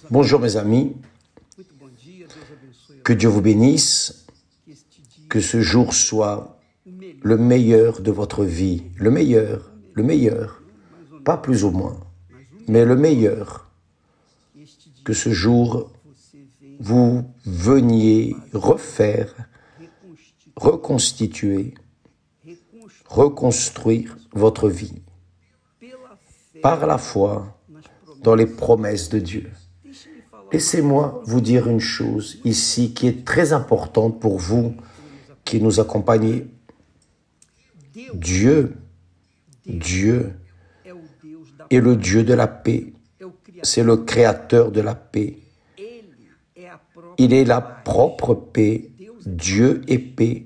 Bonjour mes amis, que Dieu vous bénisse, que ce jour soit le meilleur de votre vie, le meilleur, pas plus ou moins, mais le meilleur, que ce jour vous veniez refaire, reconstituer, reconstruire votre vie par la foi dans les promesses de Dieu. Laissez-moi vous dire une chose ici qui est très importante pour vous qui nous accompagnez. Dieu est le Dieu de la paix. C'est le créateur de la paix. Il est la propre paix. Dieu est paix.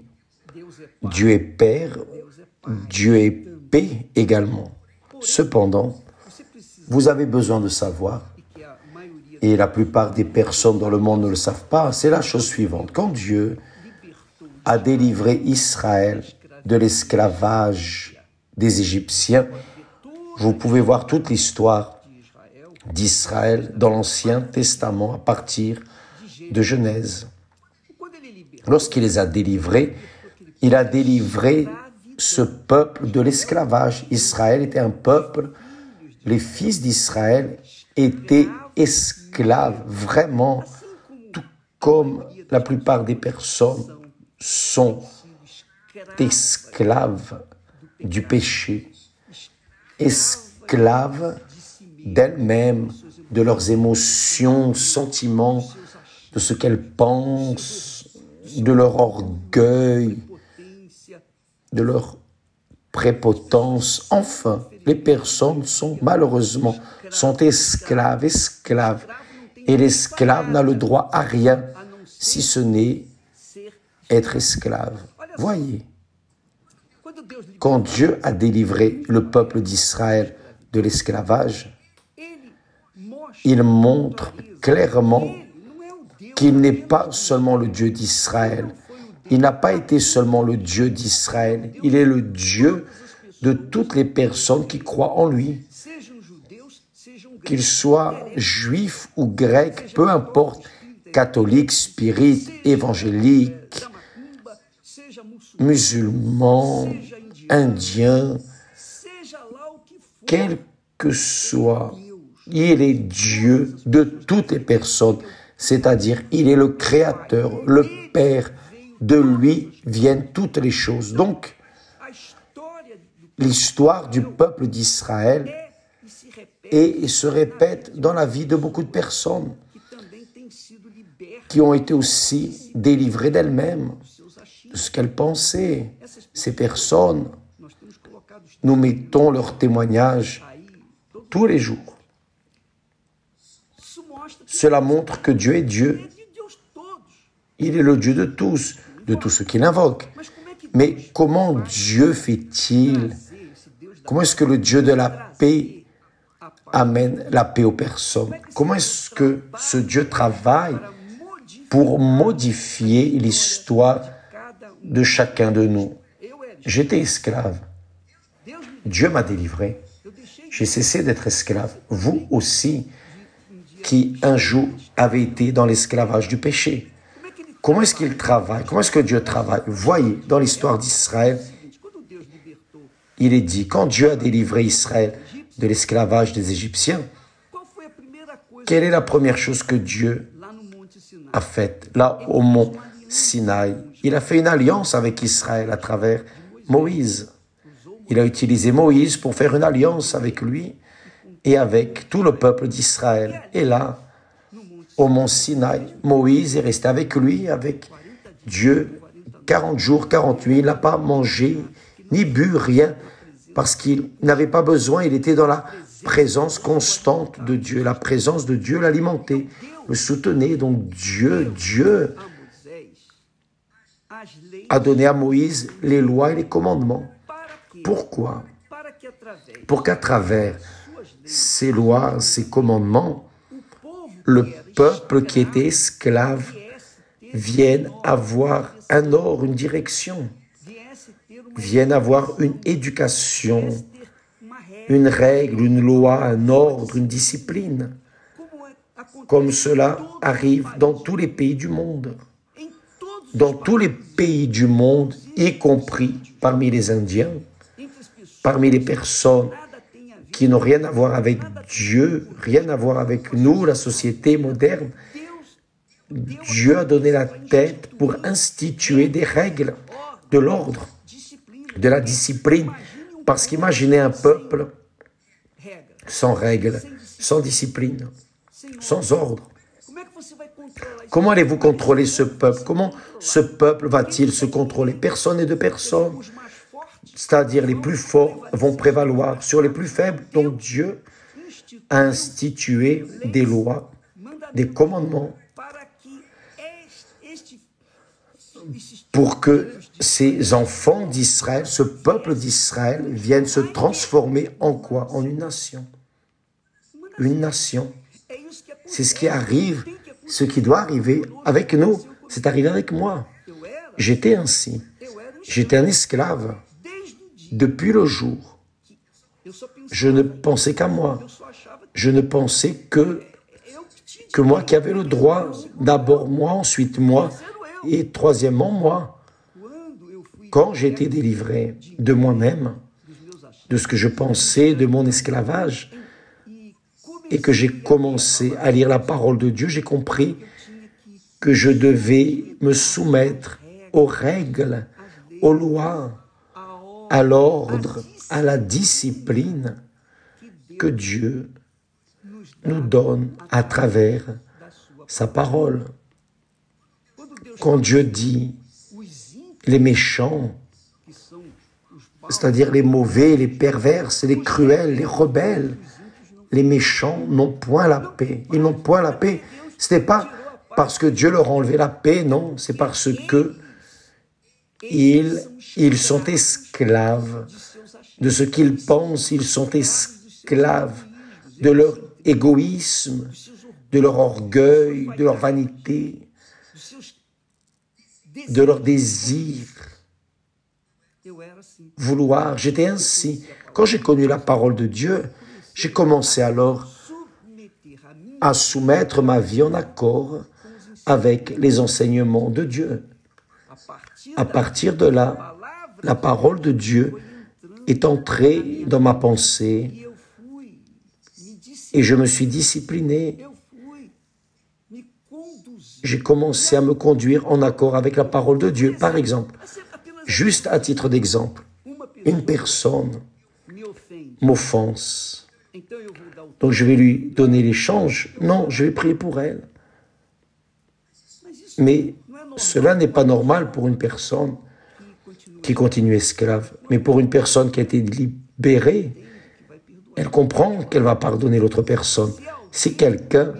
Dieu est Père. Dieu est paix également. Cependant, vous avez besoin de savoir, et la plupart des personnes dans le monde ne le savent pas, c'est la chose suivante. Quand Dieu a délivré Israël de l'esclavage des Égyptiens, vous pouvez voir toute l'histoire d'Israël dans l'Ancien Testament à partir de Genèse. Lorsqu'il les a délivrés, il a délivré ce peuple de l'esclavage. Israël était un peuple, les fils d'Israël étaient esclaves, vraiment, tout comme la plupart des personnes sont esclaves du péché, esclaves d'elles-mêmes, de leurs émotions, sentiments, de ce qu'elles pensent, de leur orgueil, de leur prépotence. Enfin, les personnes sont malheureusement esclaves. Et l'esclave n'a le droit à rien si ce n'est être esclave. Voyez, quand Dieu a délivré le peuple d'Israël de l'esclavage, il montre clairement qu'il n'est pas seulement le Dieu d'Israël. Il n'a pas été seulement le Dieu d'Israël. Il est le Dieu de toutes les personnes qui croient en lui. Qu'ils soient juifs ou grecs, peu importe, catholiques, spirites, évangéliques, musulmans, indiens, quel que soit, il est Dieu de toutes les personnes, c'est-à-dire il est le Créateur, le Père, de lui viennent toutes les choses. Donc, l'histoire du peuple d'Israël et se répète dans la vie de beaucoup de personnes qui ont été aussi délivrées d'elles-mêmes, de ce qu'elles pensaient. Ces personnes, nous mettons leurs témoignages tous les jours. Cela montre que Dieu est Dieu. Il est le Dieu de tous ceux qui l'invoquent. Mais comment Dieu fait-il? Comment est-ce que le Dieu de la paix amène la paix aux personnes? Comment est-ce que ce Dieu travaille pour modifier l'histoire de chacun de nous? J'étais esclave. Dieu m'a délivré. J'ai cessé d'être esclave. Vous aussi, qui un jour avez été dans l'esclavage du péché. Comment est-ce qu'il travaille? Comment est-ce que Dieu travaille? Voyez, dans l'histoire d'Israël, il est dit, quand Dieu a délivré Israël de l'esclavage des Égyptiens, quelle est la première chose que Dieu a faite? Là, au mont Sinaï, il a fait une alliance avec Israël à travers Moïse. Il a utilisé Moïse pour faire une alliance avec lui et avec tout le peuple d'Israël. Et là, au mont Sinaï, Moïse est resté avec lui, avec Dieu, 40 jours, 40 nuits. Il n'a pas mangé, ni bu, rien, parce qu'il n'avait pas besoin. Il était dans la présence constante de Dieu. La présence de Dieu l'alimentait, le soutenait. Donc Dieu a donné à Moïse les lois et les commandements. Pourquoi? Pour qu'à travers ces lois, ces commandements, le peuple qui était esclave vienne avoir un ordre, une direction, vienne avoir une éducation, une règle, une loi, un ordre, une discipline. comme cela arrive dans tous les pays du monde. Dans tous les pays du monde, y compris parmi les Indiens, parmi les personnes qui n'ont rien à voir avec Dieu, rien à voir avec nous, la société moderne, Dieu a donné la tête pour instituer des règles, de l'ordre, de la discipline. Parce qu'imaginez un peuple sans règles, sans discipline, sans ordre. Comment allez-vous contrôler ce peuple? Comment ce peuple va-t-il se contrôler? Personne n'est de personne. C'est-à-dire les plus forts vont prévaloir sur les plus faibles. Donc Dieu a institué des lois, des commandements pour que ces enfants d'Israël, ce peuple d'Israël, viennent se transformer en quoi? En une nation. Une nation. C'est ce qui arrive, ce qui doit arriver avec nous. C'est arrivé avec moi. J'étais ainsi. J'étais un esclave. Depuis le jour, je ne pensais qu'à moi. Je ne pensais que moi qui avais le droit, d'abord moi, ensuite moi, et troisièmement moi. Quand j'ai été délivré de moi-même, de ce que je pensais, de mon esclavage, et que j'ai commencé à lire la parole de Dieu, j'ai compris que je devais me soumettre aux règles, aux lois, à l'ordre, à la discipline que Dieu nous donne à travers sa parole. Quand Dieu dit les méchants, c'est-à-dire les mauvais, les pervers, les cruels, les rebelles, les méchants n'ont point la paix. Ils n'ont point la paix. Ce n'est pas parce que Dieu leur a enlevé la paix, non, c'est parce que ils sont esclaves de ce qu'ils pensent, ils sont esclaves de leur égoïsme, de leur orgueil, de leur vanité, de leur désir, vouloir. J'étais ainsi. Quand j'ai connu la parole de Dieu, j'ai commencé alors à soumettre ma vie en accord avec les enseignements de Dieu. À partir de là, la parole de Dieu est entrée dans ma pensée et je me suis discipliné. J'ai commencé à me conduire en accord avec la parole de Dieu. Par exemple, juste à titre d'exemple, une personne m'offense. Donc je vais lui donner l'échange. Non, je vais prier pour elle. Mais cela n'est pas normal pour une personne qui continue esclave. Mais pour une personne qui a été libérée, elle comprend qu'elle va pardonner l'autre personne. Si quelqu'un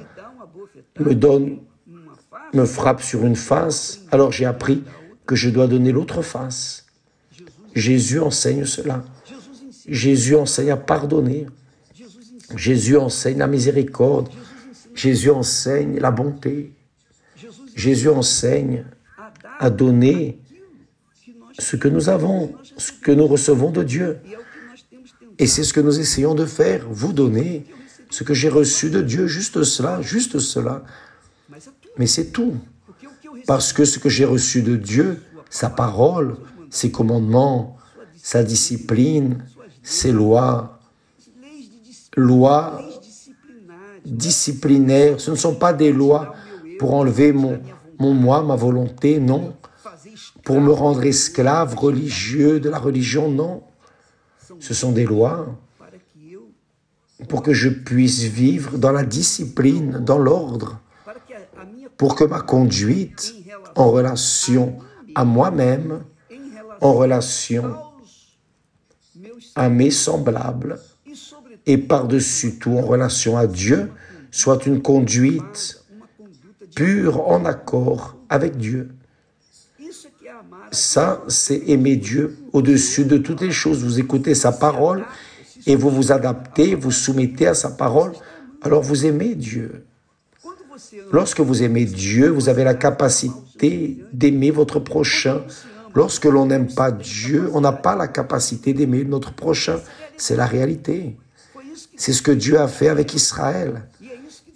me frappe sur une face, alors j'ai appris que je dois donner l'autre face. Jésus enseigne cela. Jésus enseigne à pardonner. Jésus enseigne la miséricorde. Jésus enseigne la bonté. Jésus enseigne à donner ce que nous avons, ce que nous recevons de Dieu. Et c'est ce que nous essayons de faire, vous donner ce que j'ai reçu de Dieu, juste cela, juste cela. Mais c'est tout. Parce que ce que j'ai reçu de Dieu, sa parole, ses commandements, sa discipline, ses lois disciplinaires, ce ne sont pas des lois pour enlever mon moi, ma volonté, non. Pour me rendre esclave religieux de la religion, non. Ce sont des lois pour que je puisse vivre dans la discipline, dans l'ordre, pour que ma conduite en relation à moi-même, en relation à mes semblables et par-dessus tout en relation à Dieu, soit une conduite pure en accord avec Dieu. Ça, c'est aimer Dieu au-dessus de toutes les choses. Vous écoutez sa parole et vous vous adaptez, vous soumettez à sa parole, alors vous aimez Dieu. Lorsque vous aimez Dieu, vous avez la capacité d'aimer votre prochain. Lorsque l'on n'aime pas Dieu, on n'a pas la capacité d'aimer notre prochain. C'est la réalité. C'est ce que Dieu a fait avec Israël.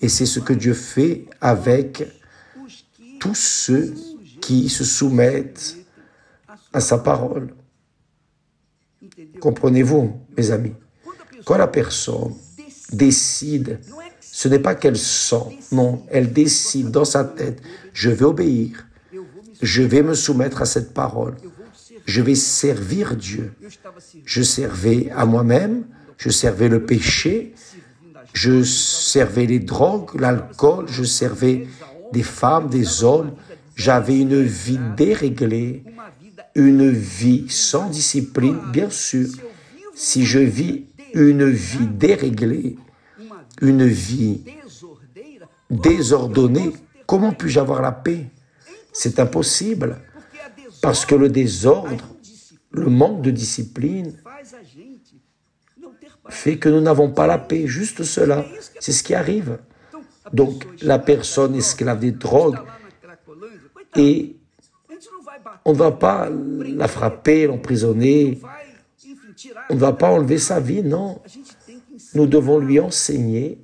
Et c'est ce que Dieu fait avec tous ceux qui se soumettent à sa parole. Comprenez-vous, mes amis? Quand la personne décide, ce n'est pas qu'elle sent, non, elle décide dans sa tête, je vais obéir, je vais me soumettre à cette parole, je vais servir Dieu. Je servais à moi-même, je servais le péché, je servais les drogues, l'alcool, je servais des femmes, des hommes. J'avais une vie déréglée, une vie sans discipline, bien sûr. Si je vis une vie déréglée, une vie désordonnée, comment puis-je avoir la paix? C'est impossible, parce que le désordre, le manque de discipline fait que nous n'avons pas la paix, juste cela, c'est ce qui arrive. Donc, la personne esclave des drogues, et on ne va pas la frapper, l'emprisonner, on ne va pas enlever sa vie, non. Nous devons lui enseigner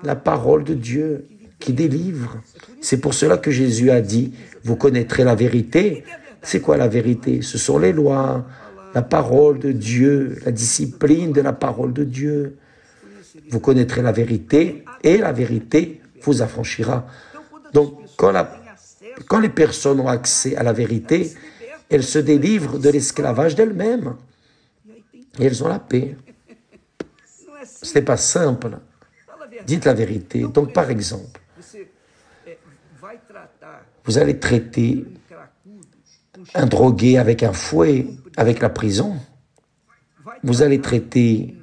la parole de Dieu qui délivre. C'est pour cela que Jésus a dit, vous connaîtrez la vérité. C'est quoi la vérité? Ce sont les lois, la parole de Dieu, la discipline de la parole de Dieu. Vous connaîtrez la vérité et la vérité vous affranchira. Donc, quand les personnes ont accès à la vérité, elles se délivrent de l'esclavage d'elles-mêmes. Et elles ont la paix. Ce n'est pas simple. Dites la vérité. Donc, par exemple, vous allez traiter un drogué avec un fouet, avec la prison. Vous allez traiter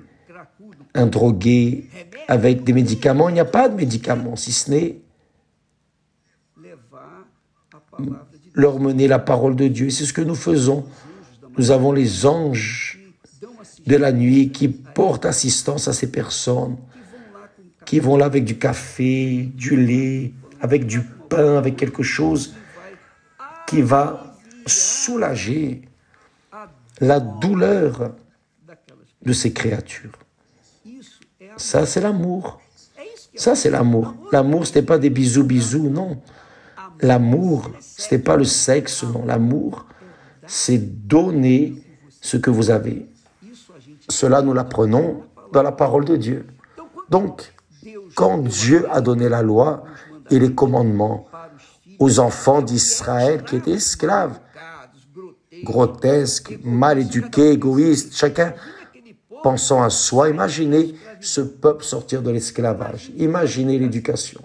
un drogué avec des médicaments. Il n'y a pas de médicaments, si ce n'est leur mener la parole de Dieu. C'est ce que nous faisons. Nous avons les anges de la nuit qui portent assistance à ces personnes, qui vont là avec du café, du lait, avec du pain, avec quelque chose qui va soulager la douleur de ces créatures. Ça, c'est l'amour. Ça, c'est l'amour. L'amour, ce n'est pas des bisous, non. L'amour, ce n'est pas le sexe, non. L'amour, c'est donner ce que vous avez. Cela, nous l'apprenons dans la parole de Dieu. Donc, quand Dieu a donné la loi et les commandements aux enfants d'Israël qui étaient esclaves, grotesques, mal éduqués, égoïstes, chacun pensant à soi, imaginez ce peuple sortir de l'esclavage. Imaginez l'éducation.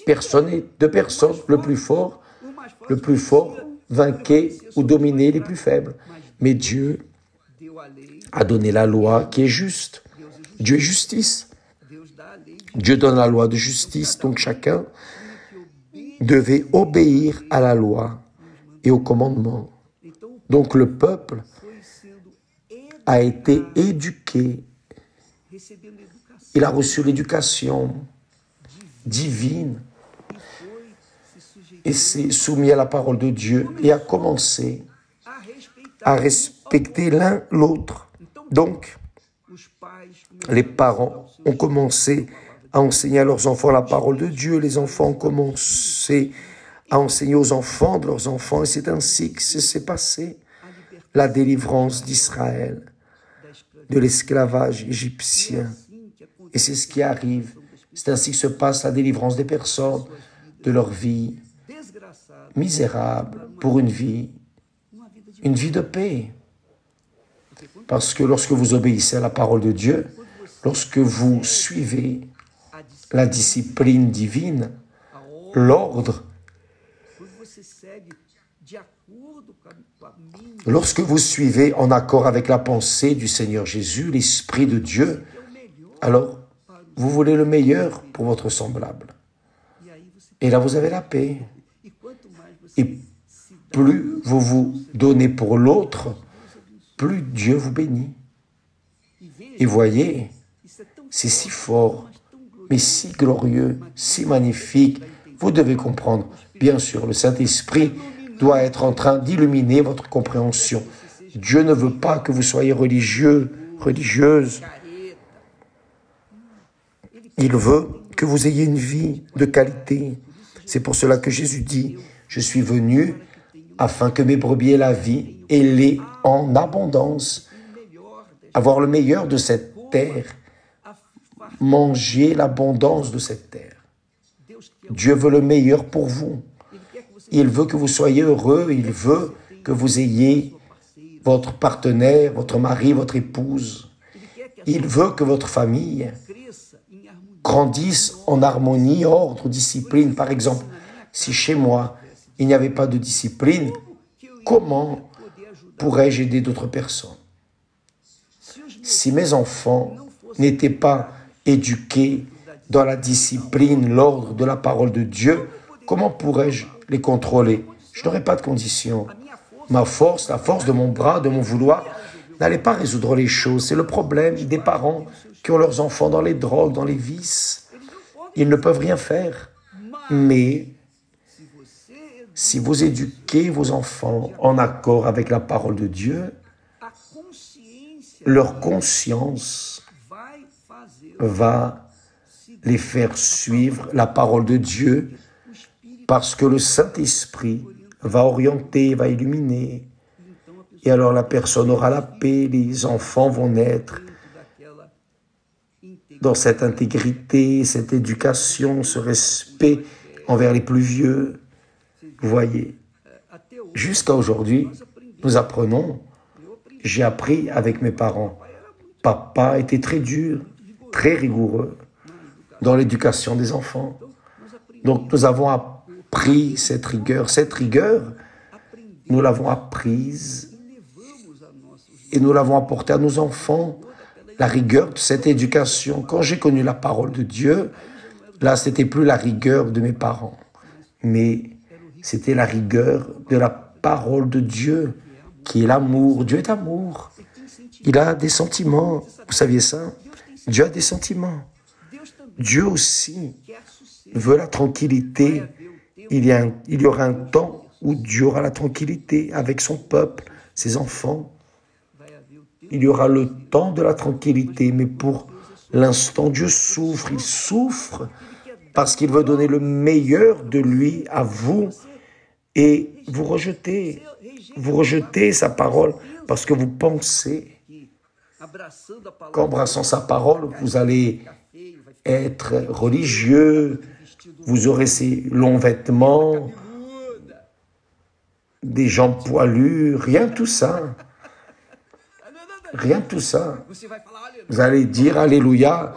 Personne n'est de personne, le plus fort vainquait ou dominait les plus faibles. Mais Dieu a donné la loi qui est juste. Dieu est justice. Dieu donne la loi de justice, donc chacun devait obéir à la loi et au commandement. Donc le peuple a été éduqué. Il a reçu l'éducation divine et s'est soumis à la parole de Dieu et a commencé à respecter l'un l'autre. Donc, les parents ont commencé à enseigner à leurs enfants la parole de Dieu. Les enfants ont commencé à enseigner aux enfants de leurs enfants. Et c'est ainsi que s'est passé la délivrance d'Israël de l'esclavage égyptien. Et c'est ce qui arrive. C'est ainsi que se passe la délivrance des personnes de leur vie misérable pour une vie de paix. Parce que lorsque vous obéissez à la parole de Dieu, lorsque vous suivez la discipline divine, l'ordre, lorsque vous suivez en accord avec la pensée du Seigneur Jésus, l'Esprit de Dieu, alors vous voulez le meilleur pour votre semblable. Et là, vous avez la paix. Et plus vous vous donnez pour l'autre, plus Dieu vous bénit. Et voyez, c'est si fort, mais si glorieux, si magnifique. Vous devez comprendre. Bien sûr, le Saint-Esprit doit être en train d'illuminer votre compréhension. Dieu ne veut pas que vous soyez religieux, religieuse. Il veut que vous ayez une vie de qualité. C'est pour cela que Jésus dit, « Je suis venu afin que mes brebis aient la vie et l'aient en abondance. » Avoir le meilleur de cette terre, manger l'abondance de cette terre. Dieu veut le meilleur pour vous. Il veut que vous soyez heureux, il veut que vous ayez votre partenaire, votre mari, votre épouse. Il veut que votre famille grandisse en harmonie, ordre, discipline. Par exemple, si chez moi, il n'y avait pas de discipline, comment pourrais-je aider d'autres personnes? Si mes enfants n'étaient pas éduqués dans la discipline, l'ordre de la parole de Dieu, comment pourrais-je les contrôler? Je n'aurais pas de conditions. Ma force, la force de mon bras, de mon vouloir, n'allait pas résoudre les choses. C'est le problème des parents qui ont leurs enfants dans les drogues, dans les vices. Ils ne peuvent rien faire. Mais si vous éduquez vos enfants en accord avec la parole de Dieu, leur conscience va les faire suivre la parole de Dieu parce que le Saint-Esprit va orienter, va illuminer. Et alors la personne aura la paix, les enfants vont naître dans cette intégrité, cette éducation, ce respect envers les plus vieux. Vous voyez, jusqu'à aujourd'hui, nous apprenons, j'ai appris avec mes parents. Papa était très dur, très rigoureux dans l'éducation des enfants. Donc nous avons appris cette rigueur. Cette rigueur, nous l'avons apprise et nous l'avons apportée à nos enfants. La rigueur de cette éducation. Quand j'ai connu la parole de Dieu, là, ce n'était plus la rigueur de mes parents, mais c'était la rigueur de la parole de Dieu, qui est l'amour. Dieu est amour. Il a des sentiments. Vous saviez ça? Dieu a des sentiments. Dieu aussi veut la tranquillité. Il y aura un temps où Dieu aura la tranquillité avec son peuple, ses enfants. Il y aura le temps de la tranquillité, mais pour l'instant, Dieu souffre. Il souffre parce qu'il veut donner le meilleur de lui à vous et vous rejetez sa parole parce que vous pensez qu'embrassant sa parole, vous allez être religieux, vous aurez ces longs vêtements, des jambes poilues, rien de tout ça. Rien de tout ça. Vous allez dire Alléluia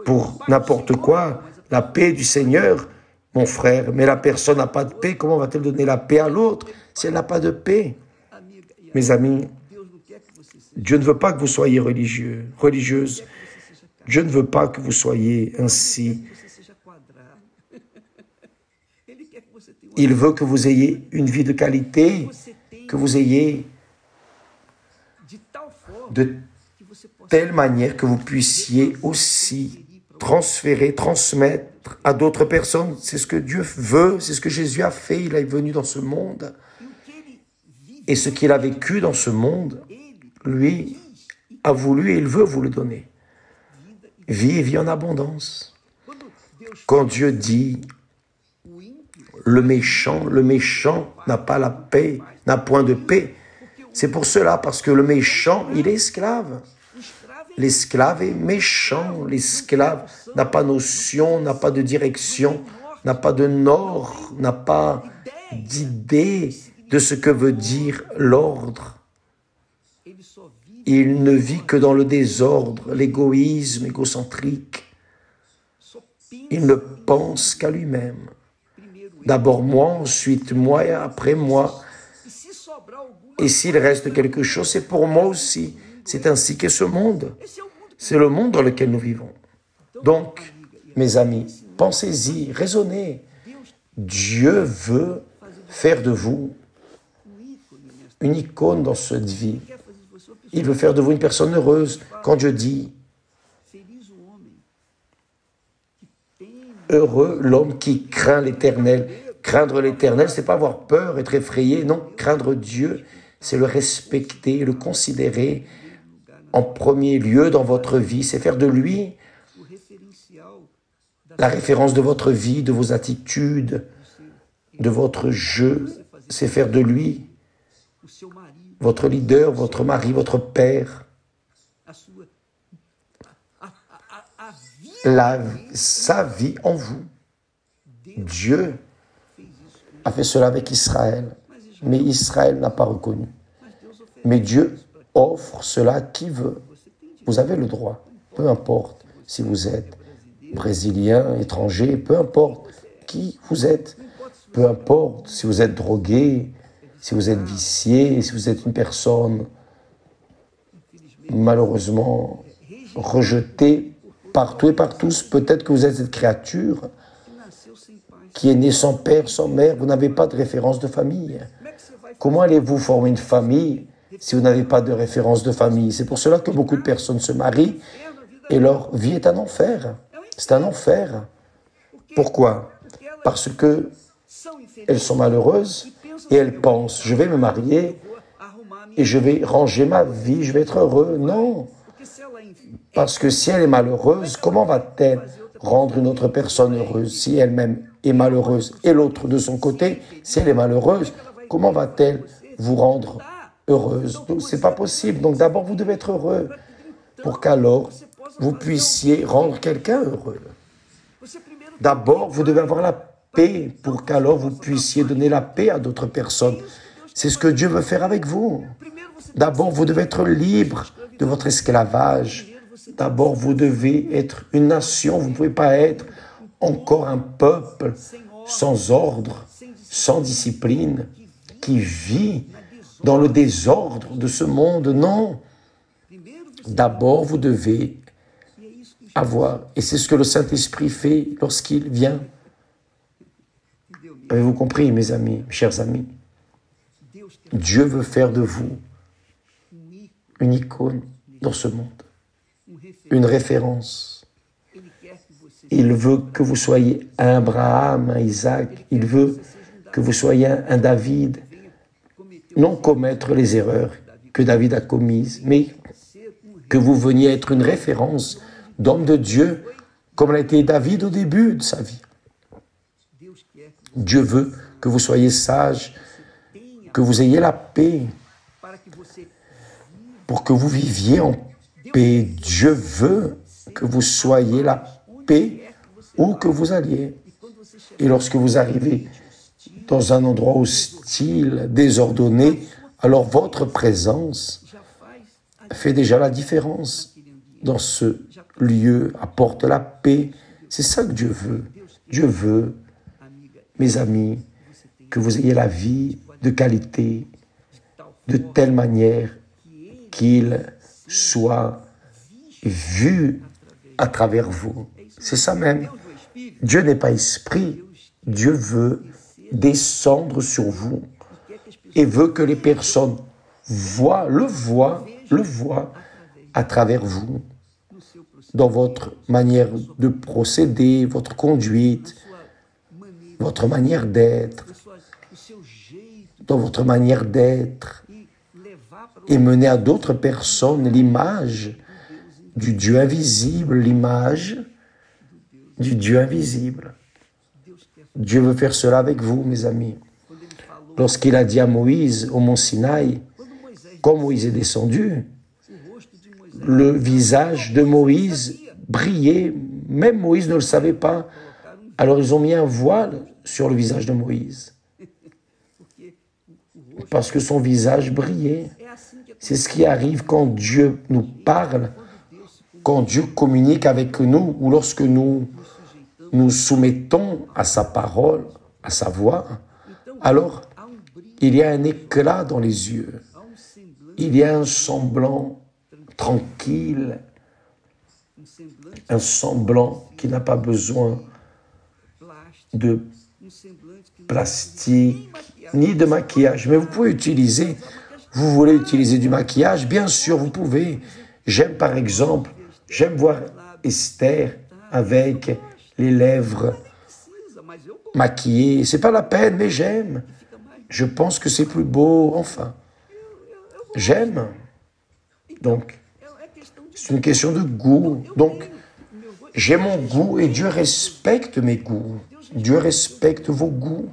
pour n'importe quoi. La paix du Seigneur, mon frère. Mais la personne n'a pas de paix. Comment va-t-elle donner la paix à l'autre si elle n'a pas de paix? Mes amis, Dieu ne veut pas que vous soyez religieux, religieuse. Dieu ne veut pas que vous soyez ainsi. Il veut que vous ayez une vie de qualité, que vous ayez de telle manière que vous puissiez aussi transférer, transmettre à d'autres personnes. C'est ce que Dieu veut, c'est ce que Jésus a fait. Il est venu dans ce monde. Et ce qu'il a vécu dans ce monde, lui a voulu et il veut vous le donner. Vie et vie en abondance. Quand Dieu dit le méchant n'a pas la paix, n'a point de paix, c'est pour cela, parce que le méchant, il est esclave. L'esclave est méchant. L'esclave n'a pas notion, n'a pas de direction, n'a pas de nord, n'a pas d'idée de ce que veut dire l'ordre. Il ne vit que dans le désordre, l'égoïsme égocentrique. Il ne pense qu'à lui-même. D'abord moi, ensuite moi et après moi. Et s'il reste quelque chose, c'est pour moi aussi. C'est ainsi qu'est ce monde. C'est le monde dans lequel nous vivons. Donc, mes amis, pensez-y, raisonnez. Dieu veut faire de vous une icône dans cette vie. Il veut faire de vous une personne heureuse. Quand Dieu dit « Heureux l'homme qui craint l'Éternel », craindre l'Éternel, ce n'est pas avoir peur, être effrayé. Non, craindre Dieu, c'est le respecter, le considérer en premier lieu dans votre vie. C'est faire de lui la référence de votre vie, de vos attitudes, de votre jeu, c'est faire de lui votre leader, votre mari, votre père. Sa vie en vous. Dieu a fait cela avec Israël, mais Israël n'a pas reconnu. Mais Dieu offre cela à qui veut. Vous avez le droit, peu importe si vous êtes brésilien, étranger, peu importe qui vous êtes, peu importe si vous êtes drogué, si vous êtes vicié, si vous êtes une personne malheureusement rejetée partout et par tous, peut-être que vous êtes cette créature qui est née sans père, sans mère, vous n'avez pas de référence de famille. Comment allez-vous former une famille si vous n'avez pas de référence de famille? C'est pour cela que beaucoup de personnes se marient et leur vie est un enfer. C'est un enfer. Pourquoi? Parce que elles sont malheureuses et elles pensent, je vais me marier et je vais ranger ma vie, je vais être heureux. Non. Parce que si elle est malheureuse, comment va-t-elle rendre une autre personne heureuse si elle-même est malheureuse? Et l'autre de son côté, si elle est malheureuse, comment va-t-elle vous rendre heureuse? Donc, ce n'est pas possible. Donc d'abord, vous devez être heureux pour qu'alors vous puissiez rendre quelqu'un heureux. D'abord, vous devez avoir la paix pour qu'alors vous puissiez donner la paix à d'autres personnes. C'est ce que Dieu veut faire avec vous. D'abord, vous devez être libre de votre esclavage. D'abord, vous devez être une nation. Vous ne pouvez pas être encore un peuple sans ordre, sans discipline, qui vit dans le désordre de ce monde. Non. D'abord, vous devez avoir, et c'est ce que le Saint-Esprit fait lorsqu'il vient. Avez-vous compris, mes amis, mes chers amis? Dieu veut faire de vous une icône dans ce monde, une référence. Il veut que vous soyez un Abraham, un Isaac. Il veut que vous soyez un David. Non commettre les erreurs que David a commises, mais que vous veniez être une référence d'homme de Dieu, comme l'a été David au début de sa vie. Dieu veut que vous soyez sages, que vous ayez la paix, pour que vous viviez en paix. Dieu veut que vous soyez la paix où que vous alliez. Et lorsque vous arrivez dans un endroit hostile, désordonné, alors votre présence fait déjà la différence. Dans ce lieu, apporte la paix. C'est ça que Dieu veut. Dieu veut, mes amis, que vous ayez la vie de qualité, de telle manière qu'il soit vu à travers vous. C'est ça même. Dieu n'est pas esprit. Dieu veut descendre sur vous et veut que les personnes le voient à travers vous, dans votre manière de procéder, votre conduite, votre manière d'être, dans votre manière d'être, et mener à d'autres personnes l'image du Dieu invisible, l'image du Dieu invisible. Dieu veut faire cela avec vous, mes amis. Lorsqu'il a dit à Moïse, au mont Sinaï, quand Moïse est descendu, le visage de Moïse brillait, même Moïse ne le savait pas. Alors ils ont mis un voile sur le visage de Moïse, parce que son visage brillait. C'est ce qui arrive quand Dieu nous parle, quand Dieu communique avec nous, ou lorsque nous nous soumettons à sa parole, à sa voix. Alors, il y a un éclat dans les yeux, il y a un semblant tranquille, un semblant qui n'a pas besoin de plastique, ni de maquillage. Mais vous pouvez utiliser, vous voulez utiliser du maquillage, bien sûr, vous pouvez. J'aime par exemple, j'aime voir Esther avec les lèvres maquillées. C'est pas la peine, mais j'aime. Je pense que c'est plus beau, enfin. J'aime. Donc, c'est une question de goût. Donc, J'ai mon goût et Dieu respecte mes goûts. Dieu respecte vos goûts.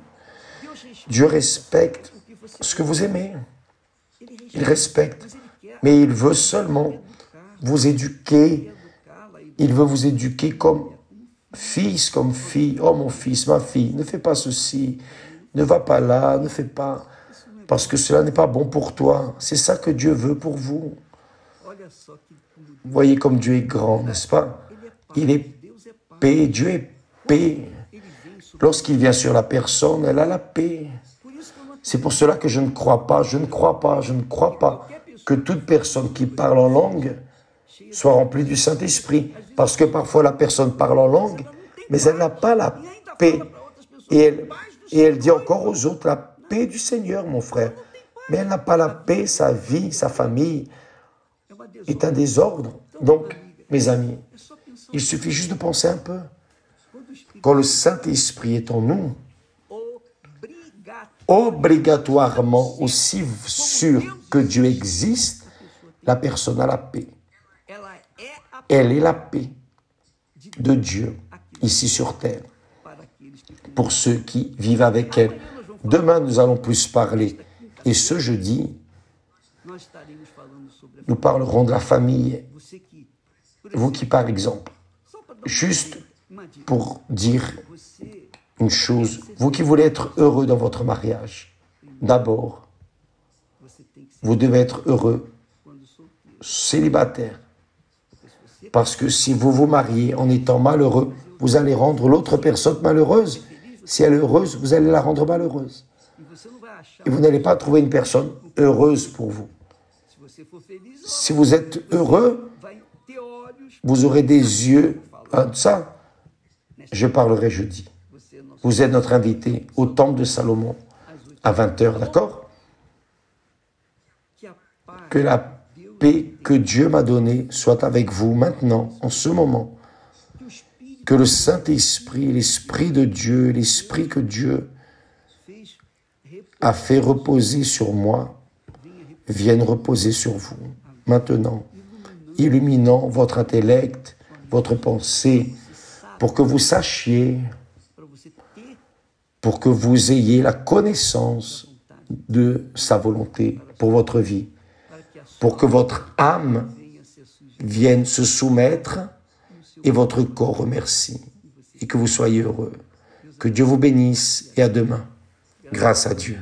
Dieu respecte ce que vous aimez. Il respecte. Mais il veut seulement vous éduquer. Il veut vous éduquer comme fils, comme fille. Oh mon fils, ma fille, ne fais pas ceci. Ne va pas là, ne fais pas. Parce que cela n'est pas bon pour toi. C'est ça que Dieu veut pour vous. Vous voyez comme Dieu est grand, n'est-ce pas? Il est paix, Dieu est paix. Lorsqu'il vient sur la personne, elle a la paix. C'est pour cela que je ne crois pas que toute personne qui parle en langue soit remplie du Saint-Esprit. Parce que parfois la personne parle en langue, mais elle n'a pas la paix. Et elle dit encore aux autres, la paix du Seigneur, mon frère. Mais elle n'a pas la paix, sa vie, sa famille est un désordre. Donc, mes amis, il suffit juste de penser un peu. Quand le Saint-Esprit est en nous, obligatoirement, aussi sûr que Dieu existe, la personne a la paix. Elle est la paix de Dieu, ici sur terre, pour ceux qui vivent avec elle. Demain, nous allons plus parler. Et ce jeudi, nous parlerons de la famille. Vous qui, par exemple, juste pour dire une chose, vous qui voulez être heureux dans votre mariage, d'abord, vous devez être heureux, célibataire. Parce que si vous vous mariez en étant malheureux, vous allez rendre l'autre personne malheureuse. Si elle est heureuse, vous allez la rendre malheureuse. Et vous n'allez pas trouver une personne heureuse pour vous. Si vous êtes heureux, vous aurez des yeux. Ça, je parlerai jeudi. Vous êtes notre invité au temple de Salomon à 20h, d'accord? Que la paix que Dieu m'a donnée soit avec vous maintenant, en ce moment. Que le Saint-Esprit, l'Esprit de Dieu, l'Esprit que Dieu a fait reposer sur moi, vienne reposer sur vous. Maintenant, illuminant votre intellect, votre pensée, pour que vous sachiez, pour que vous ayez la connaissance de sa volonté pour votre vie, pour que votre âme vienne se soumettre et votre corps remercie, et que vous soyez heureux. Que Dieu vous bénisse et à demain. Grâce à Dieu.